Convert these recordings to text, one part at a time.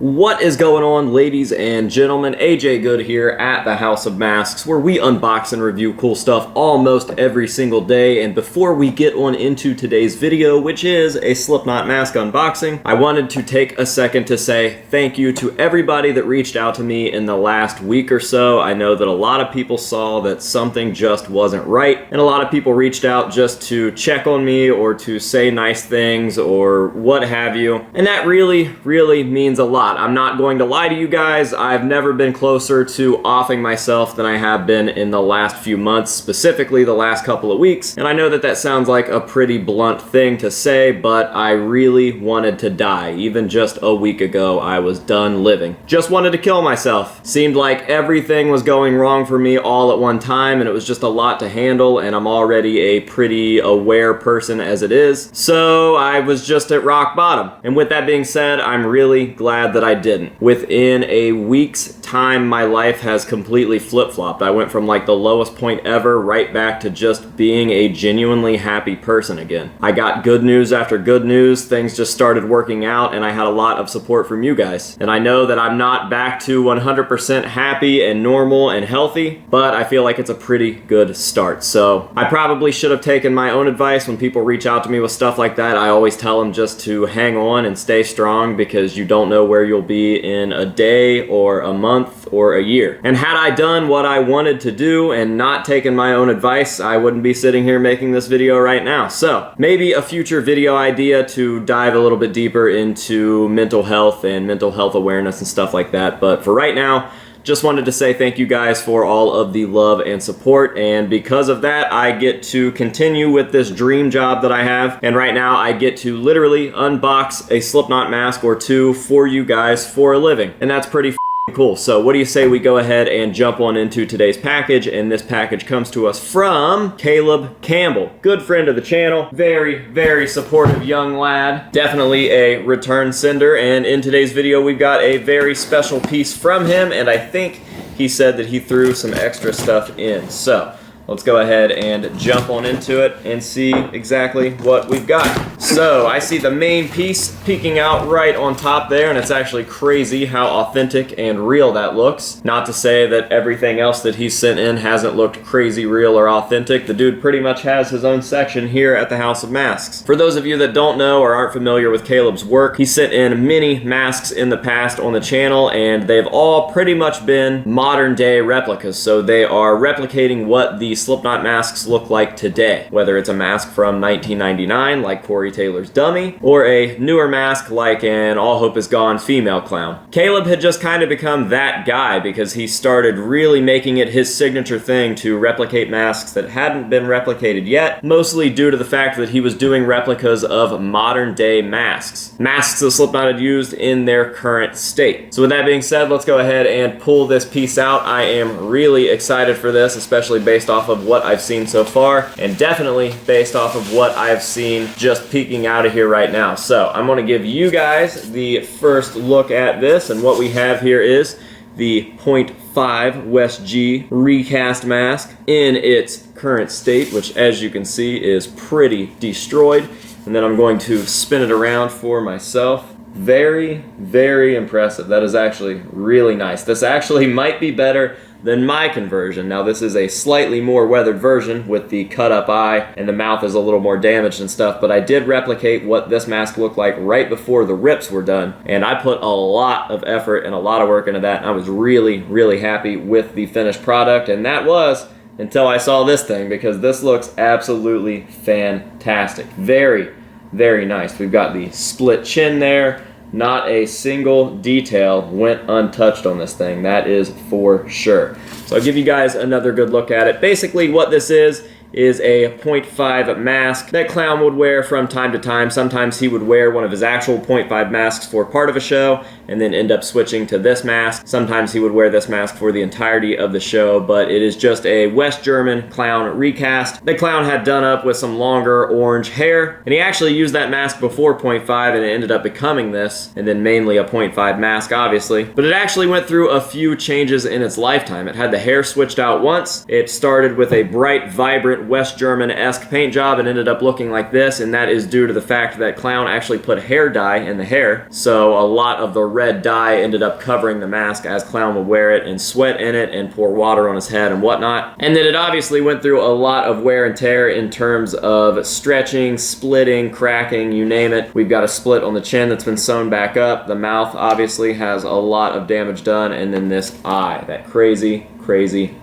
What is going on, ladies and gentlemen? AJ Good here at the House of Masks, where we unbox and review cool stuff almost every single day. And before we get on into today's video, which is a Slipknot mask unboxing, I wanted to take a second to say thank you to everybody that reached out to me in the last week or so. I know that a lot of people saw that something just wasn't right, and a lot of people reached out just to check on me or to say nice things or what have you. And that really means a lot. I'm not going to lie to you guys. I've never been closer to offing myself than I have been in the last few months, specifically the last couple of weeks. And I know that that sounds like a pretty blunt thing to say, but I really wanted to die. Even just a week ago, I was done living. Just wanted to kill myself. Seemed like everything was going wrong for me all at one time, and it was just a lot to handle, and I'm already a pretty aware person as it is. So I was just at rock bottom. And with that being said, I'm really glad that I didn't. Within a week's time, my life has completely flip-flopped. I went from like the lowest point ever right back to just being a genuinely happy person again. I got good news after good news. Things just started working out, and I had a lot of support from you guys. And I know that I'm not back to 100% happy and normal and healthy, but I feel like it's a pretty good start. So I probably should have taken my own advice when people reach out to me with stuff like that. I always tell them just to hang on and stay strong, because you don't know where you'll be in a day or a month or a year. And had I done what I wanted to do and not taken my own advice, I wouldn't be sitting here making this video right now. So maybe a future video idea to dive a little bit deeper into mental health and mental health awareness and stuff like that. But for right now, just wanted to say thank you guys for all of the love and support, and because of that, I get to continue with this dream job that I have, and right now I get to literally unbox a Slipknot mask or two for you guys for a living, and that's pretty cool. So what do you say we go ahead and jump on into today's package? And this package comes to us from Caleb Campbell, good friend of the channel, very supportive young lad, definitely a return sender. And in today's video we've got a very special piece from him, and I think he said that he threw some extra stuff in. So let's go ahead and jump on into it and see exactly what we've got. So I see the main piece peeking out right on top there, and it's actually crazy how authentic and real that looks. Not to say that everything else that he's sent in hasn't looked crazy real or authentic. The dude pretty much has his own section here at the House of Masks. For those of you that don't know or aren't familiar with Caleb's work, he sent in many masks in the past on the channel, and they've all pretty much been modern day replicas. So they are replicating what the Slipknot masks look like today, whether it's a mask from 1999 like Corey Taylor's dummy, or a newer mask like an All Hope Is Gone female clown. Caleb had just kind of become that guy because he started really making it his signature thing to replicate masks that hadn't been replicated yet, mostly due to the fact that he was doing replicas of modern day masks that Slipknot had used in their current state. So with that being said, let's go ahead and pull this piece out. I am really excited for this, especially based off of what I've seen so far, and definitely based off of what I've seen just peeking out of here right now. So I'm going to give you guys the first look at this, and what we have here is the .5 West G recast mask in its current state, which as you can see is pretty destroyed. And then I'm going to spin it around for myself. Very impressive. That is actually really nice. This actually might be better than my conversion. Now this is a slightly more weathered version with the cut up eye, and the mouth is a little more damaged and stuff, but I did replicate what this mask looked like right before the rips were done, and I put a lot of effort and a lot of work into that, and I was really happy with the finished product, and that was until I saw this thing, because this looks absolutely fantastic. Very nice. We've got the split chin there. Not a single detail went untouched on this thing, that is for sure. So I'll give you guys another good look at it. Basically what this is a .5 mask that Clown would wear from time to time. Sometimes he would wear one of his actual .5 masks for part of a show and then end up switching to this mask. Sometimes he would wear this mask for the entirety of the show, but it is just a West German Clown recast. The Clown had done up with some longer orange hair, and he actually used that mask before .5 and it ended up becoming this, and then mainly a .5 mask obviously. But it actually went through a few changes in its lifetime. It had the hair switched out once. It started with a bright, vibrant different West German-esque paint job. It ended up looking like this, and that is due to the fact that Clown actually put hair dye in the hair. So a lot of the red dye ended up covering the mask as Clown would wear it and sweat in it and pour water on his head and whatnot. And then it obviously went through a lot of wear and tear in terms of stretching, splitting, cracking, you name it. We've got a split on the chin that's been sewn back up. The mouth obviously has a lot of damage done, and then this eye, that crazy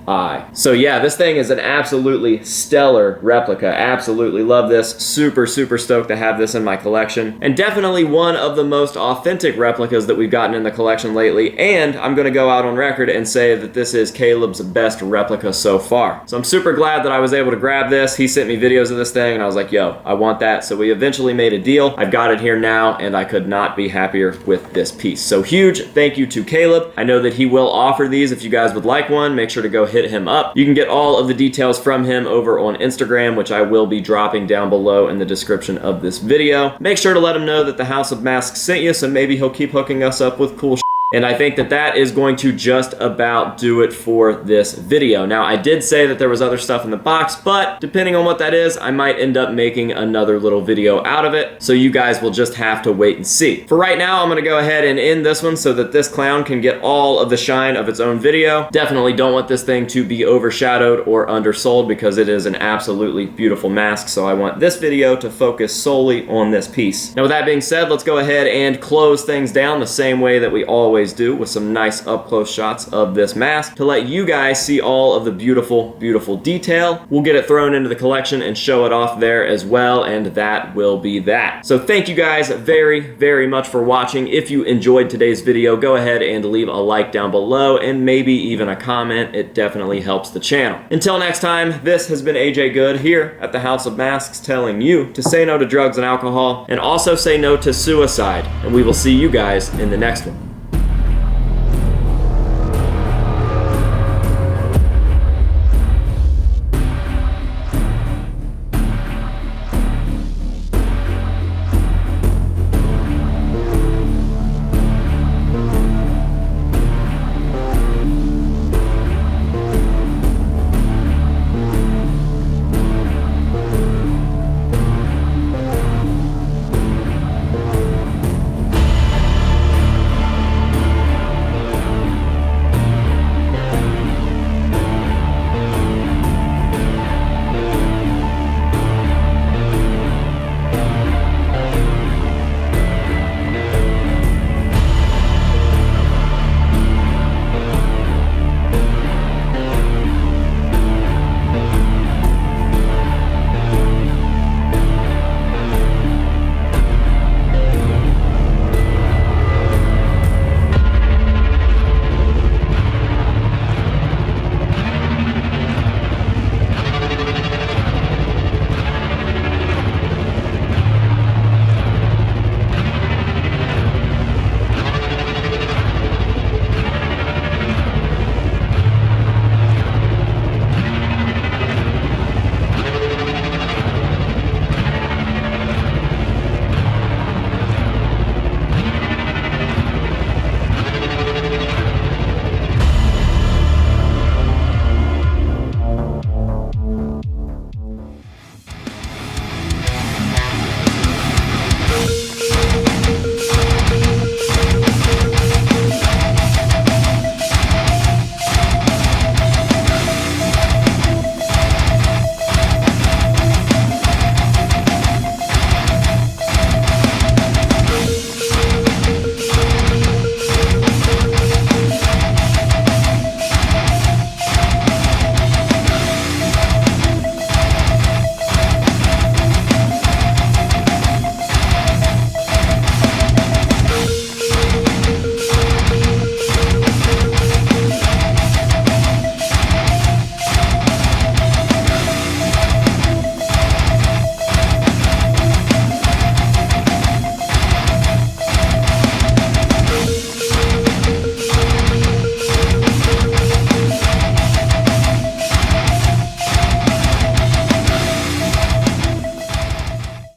eye. So yeah, this thing is an absolutely stellar replica. Absolutely love this. Super stoked to have this in my collection, and definitely one of the most authentic replicas that we've gotten in the collection lately. And I'm gonna go out on record and say that this is Caleb's best replica so far. So I'm super glad that I was able to grab this. He sent me videos of this thing and I was like, yo, I want that. So we eventually made a deal. I've got it here now, and I could not be happier with this piece. So huge thank you to Caleb. I know that he will offer these if you guys would like one. Make sure to go hit him up. You can get all of the details from him over on Instagram, which I will be dropping down below in the description of this video. Make sure to let him know that the House of Masks sent you, so maybe he'll keep hooking us up with cool shit. And I think that that is going to just about do it for this video. Now, I did say that there was other stuff in the box, but depending on what that is, I might end up making another little video out of it. So you guys will just have to wait and see. For right now, I'm gonna go ahead and end this one so that this clown can get all of the shine of its own video. Definitely don't want this thing to be overshadowed or undersold because it is an absolutely beautiful mask. So I want this video to focus solely on this piece. Now, with that being said, let's go ahead and close things down the same way that we always do, with some nice up-close shots of this mask to let you guys see all of the beautiful detail. We'll get it thrown into the collection and show it off there as well, and that will be that. So thank you guys very much for watching. If you enjoyed today's video, go ahead and leave a like down below and maybe even a comment. It definitely helps the channel. Until next time, this has been AJ Good here at the House of Masks, telling you to say no to drugs and alcohol, and also say no to suicide, and we will see you guys in the next one.